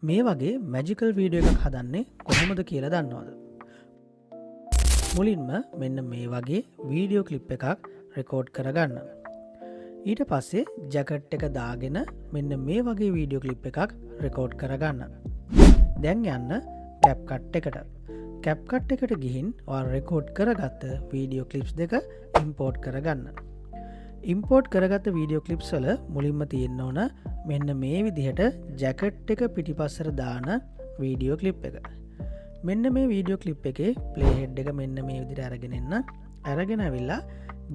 මේ වගේ magical video එකක් හදන්නේ කොහොමද කියලා දන්නවද? මුලින්ම මෙන්න මේ වගේ වීඩියෝ ක්ලිප් එකක් රෙකෝඩ් කරගන්න. ඊට පස්සේ ජැකට් එක දාගෙන මෙන්න මේ වගේ වීඩියෝ ක්ලිප් එකක් රෙකෝඩ් කරගන්න. දැන් යන්න කැප්කට් එකට. කැප්කට් එකට ගිහින් රෙකෝඩ් කරගත්ත වීඩියෝ ක්ලිප්ස් දෙක ඉම්පෝර්ට් කරගන්න. ඉම්පෝර්ට් කරගත්ත වීඩියෝ ක්ලිප්ස් වල මුලින්ම තියෙන්න ඕන මෙන්න මේ විදිහට ජැකට් එක පිටිපස්සර දාන වීඩියෝ ක්ලිප් එක. මෙන්න මේ වීඩියෝ ක්ලිප් එකේ ප්ලේ හෙඩ් එක මෙන්න මේ විදිහට අරගෙන එන්න. අරගෙන ඇවිල්ලා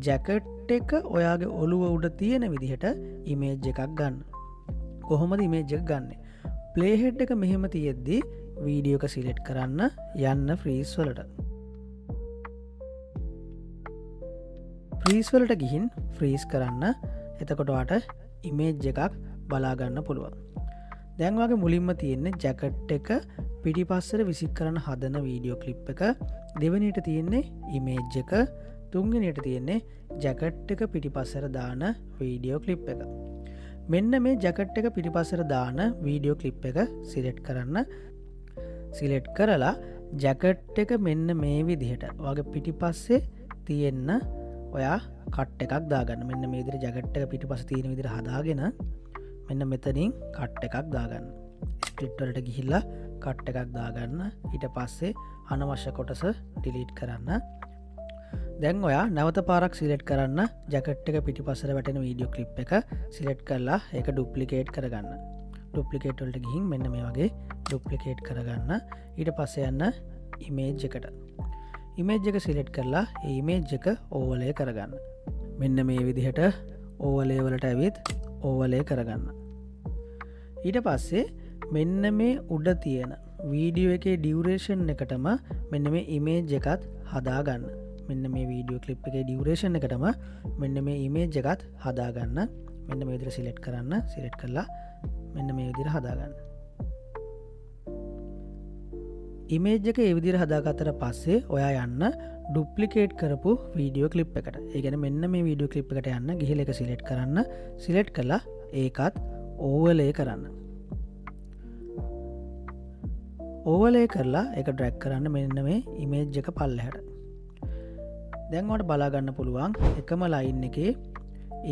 ජැකට් එක ඔයාගේ ඔළුව උඩ තියෙන විදිහට ඉමේජ් එකක් ගන්න. කොහොමද ඉමේජ් එක ගන්නෙ? ප්ලේ හෙඩ් එක මෙහෙම තියෙද්දි වීඩියෝ එක සිලෙක්ට් කරන්න යන්න ෆ්‍රීස් වලට. ෆ්‍රීස් වලට ගිහින් ෆ්‍රීස් කරන්න. එතකොට ඔයාට ඉමේජ් එකක් බලාගන්න පුළුවන්. දැන් වගේ මුලින්ම තියෙන්නේ ජැකට් එක පිටිපස්සට විසික් කරන්න හදන වීඩියෝ ක්ලිප් එක. දෙවෙනියට තියෙන්නේ ඉමේජ් එක. තුන්වෙනියට තියෙන්නේ ජැකට් එක පිටිපස්සට දාන වීඩියෝ ක්ලිප් එක. මෙන්න මේ ජැකට් එක පිටිපස්සට දාන වීඩියෝ ක්ලිප් එක සිලෙක්ට් කරන්න. සිලෙක්ට් කරලා ජැකට් එක මෙන්න මේ විදිහට වගේ පිටිපස්සේ තියෙන්න ඔයා කට් එකක් දාගන්න. මෙන්න මේ විදිහට ජැකට් එක පිටිපස්සේ තියෙන විදිහට හදාගෙන මෙන්න මෙතනින් කට් එකක් දාගන්න. ස්ප්ලිට් වලට ගිහිල්ලා කට් එකක් දාගන්න. ඊට පස්සේ අනවශ්‍ය කොටස ඩිලීට් කරන්න. දැන් ඔයා නැවත පාරක් සිලෙක්ට් කරන්න ජැකට් එක පිටිපස්සට වැටෙන වීඩියෝ ක්ලිප් එක සිලෙක්ට් කරලා ඒක ඩුප්ලිකේට් කරගන්න. ඩුප්ලිකේට් වලට ගිහින් මෙන්න මේ වගේ ඩුප්ලිකේට් කරගන්න. ඊට පස්සේ යන්න ඉමේජ් එකට. ඉමේජ් එක සිලෙක්ට් කරලා ඒ ඉමේජ් එක ඕවලේ කරගන්න. මෙන්න මේ විදිහට ඕවලේ වලට ඇවිත් ඕවලේ කරගන්න. ඊට පස්සේ මෙන්න මේ උඩ තියෙන වීඩියෝ එකේ ඩියුරේෂන් එකටම මෙන්න මේ ඉමේජ් එකත් හදාගන්න. මෙන්න මේ වීඩියෝ ක්ලිප් එකේ ඩියුරේෂන් එකටම මෙන්න මේ ඉමේජ් එකත් හදාගන්න. මෙන්න මේ විදිහට සිලෙක්ට් කරන්න. සිලෙක්ට් කරලා මෙන්න මේ විදිහට හදාගන්න. ඉමේජ් එක ඒ විදිහට හදාගත්තට පස්සේ ඔයා යන්න ඩුප්ලිකේට් කරපු වීඩියෝ ක්ලිප් එකට. ඒ කියන්නේ මෙන්න මේ වීඩියෝ ක්ලිප් එකට යන්න ගිහලා ඒක සිලෙක්ට් කරන්න. සිලෙක්ට් කරලා ඒකත් ඕවර්ලේ කරන්න. ඕවර්ලේ කරලා ඒක ඩ්‍රැග් කරන්න මෙන්න මේ ඉමේජ් එක පල්ලෙහාට. දැන් ඔයාලට බලා ගන්න පුළුවන් එකම ලයින් එකේ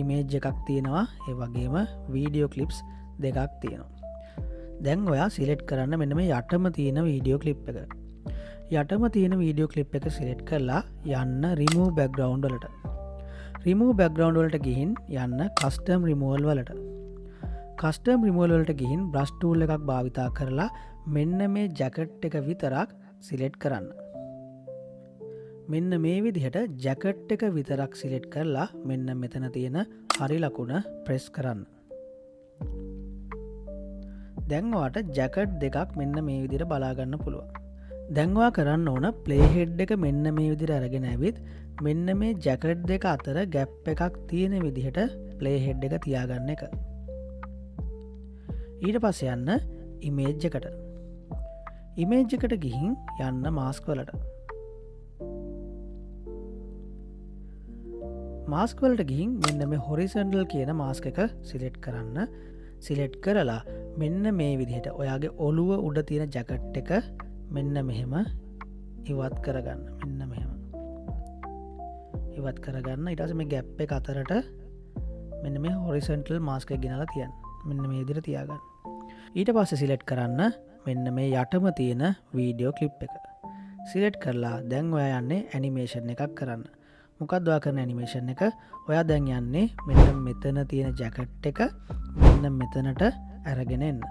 ඉමේජ් එකක් තියෙනවා. ඒ වගේම වීඩියෝ ක්ලිප්ස් දෙකක් තියෙනවා. දැන් ඔයා සිලෙක්ට් කරන්න මෙන්න මේ යටම තියෙන වීඩියෝ ක්ලිප් එක. යටම තියෙන වීඩියෝ ක්ලිප් එක සිලෙක්ට් කරලා යන්න රිමූව් බෑග්ග්‍රවුන්ඩ් වලට. රිමූව් බෑග්ග්‍රවුන්ඩ් වලට ගිහින් යන්න කස්ටම් රිමූවල් වලට. කස්ටම් රිමූවල් වලට ගිහින් බ්‍රෂ් ටූල් එකක් භාවිතා කරලා මෙන්න මේ ජැකට් එක විතරක් සිලෙක්ට් කරන්න. මෙන්න මේ විදිහට ජැකට් එක විතරක් සිලෙක්ට් කරලා මෙන්න මෙතන තියෙන හරි ලකුණ ප්‍රෙස් කරන්න. දැන් ඔයාට ජැකට් දෙකක් මෙන්න මේ විදිහට බලා ගන්න පුළුවන්. දැන් ඔයා කරන්න ඕන ප්ලේ හෙඩ් එක මෙන්න මේ විදිහට අරගෙන ඇවිත් මෙන්න මේ ජැකට් දෙක අතර ગેප් එකක් තියෙන විදිහට ප්ලේ හෙඩ් එක තියාගන්න එක. ඊට පස්සේ යන්න ඉමේජ් එකට. ඉමේජ් එකට ගිහින් යන්න මාස්ක් වලට. මාස්ක් වලට ගිහින් මෙන්න මේ හොරිසොන්ටල් කියන මාස්ක් එක සිලෙක්ට් කරන්න. සිලෙක්ට් කරලා මෙන්න මේ විදිහට ඔයාගේ ඔළුව උඩ තියෙන ජැකට් එක මෙන්න මෙහෙම ඉවත් කරගන්න. මෙන්න මෙහෙම ඉවත් කරගන්න. ඊට පස්සේ මේ ગેප් එක අතරට මෙන්න මේ හොරිසොන්ටල් මාස්ක් එක ගෙනලා තියන්න. මෙන්න මේ විදිහට තියාගන්න. ඊට පස්සේ සිලෙක්ට් කරන්න මෙන්න මේ යටම තියෙන වීඩියෝ ක්ලිප් එක. සිලෙක්ට් කරලා දැන් ඔයා යන්නේ ඇනිමේෂන් එකක් කරන්න. මොකක්ද ඔයා කරන ඇනිමේෂන් එක? ඔයා දැන් යන්නේ මෙන්න මෙතන තියෙන ජැකට් එක මෙන්න මෙතනට අරගෙන එන්න.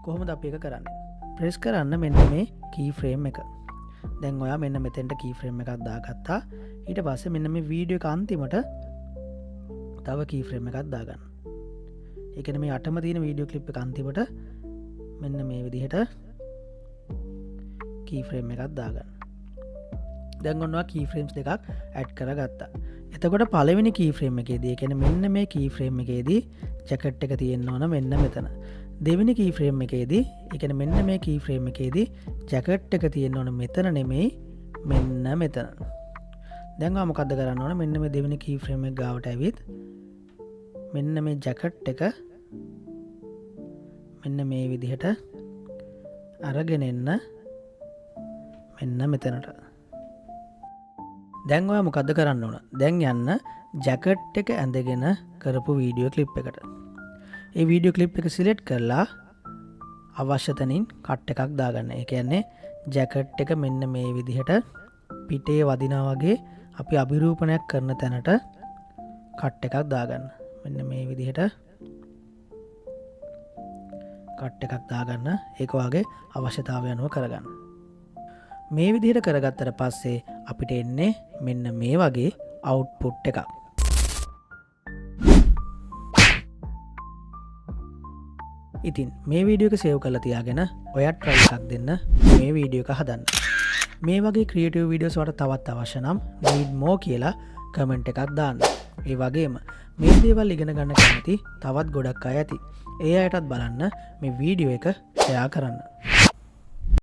කොහොමද අපි ඒක කරන්නේ? ප්‍රෙස් කරන්න මෙන්න මේ කී ෆ්‍රේම් එක. දැන් ඔයා මෙන්න මෙතෙන්ට කී ෆ්‍රේම් එකක් දාගත්තා. ඊට පස්සේ මෙන්න මේ වීඩියෝ එක අන්තිමට තව කී ෆ්‍රේම් එකක් දාගන්න. ඒ කියන්නේ මේ අටම තියෙන වීඩියෝ ක්ලිප් එක අන්තිමට මෙන්න මේ විදිහට කී ෆ්‍රේම් එකක් දාගන්න. දැන් ඔන්නවා කී ෆ්‍රේම්ස් දෙකක් ඇඩ් කරගත්තා. එතකොට පළවෙනි කී ෆ්‍රේම් එකේදී ඒ කියන්නේ මෙන්න මේ කී ෆ්‍රේම් එකේදී ජැකට් එක තියෙන්න ඕන මෙන්න මෙතන. දෙවෙනි කී ෆ්‍රේම් එකේදී ඒ කියන්නේ මෙන්න මේ කී ෆ්‍රේම් එකේදී ජැකට් එක තියෙන්න ඕන මෙතන නෙමෙයි මෙන්න මෙතන. දැන් ඔයා මොකද්ද කරන්න ඕන? මෙන්න මේ දෙවෙනි කී ෆ්‍රේම් එක ගාවට ඇවිත් මෙන්න මේ ජැකට් එක මෙන්න මේ විදිහට අරගෙන එන්න මෙන්න මෙතනට. දැන් ඔයා මොකද්ද කරන්න ඕන? දැන් යන්න ජැකට් එක ඇඳගෙන කරපු වීඩියෝ ක්ලිප් එකට. ඒ වීඩියෝ ක්ලිප් එක සිලෙක්ට් කරලා අවශ්‍ය තැනින් කට් එකක් දාගන්න. ඒ කියන්නේ ජැකට් එක මෙන්න මේ විදිහට පිටේ වදිනා වගේ අපි අභිරූපණයක් කරන තැනට කට් එකක් දාගන්න. මෙන්න මේ විදිහට කට් එකක් දාගන්න. ඒක වගේ අවශ්‍යතාවය අනුව කරගන්න. මේ විදිහට කරගත්තට පස්සේ අපිට එන්නේ මෙන්න මේ වගේ අවුට්පුට් එකක්. ඉතින් මේ වීඩියෝ එක සේව් කරලා තියාගෙන ඔයත් try එකක් දෙන්න මේ වීඩියෝ එක හදන්න. මේ වගේ ක්‍රියේටිව් වීඩියෝස් වලට තවත් අවශ්‍ය නම් need more කියලා කමෙන්ට් එකක් දාන්න. ඒ වගේම මේ දේවල් ඉගෙන ගන්න කැමති තවත් ගොඩක් අය ඇති. ඒ අයටත් බලන්න මේ වීඩියෝ එක ෂෙයා කරන්න.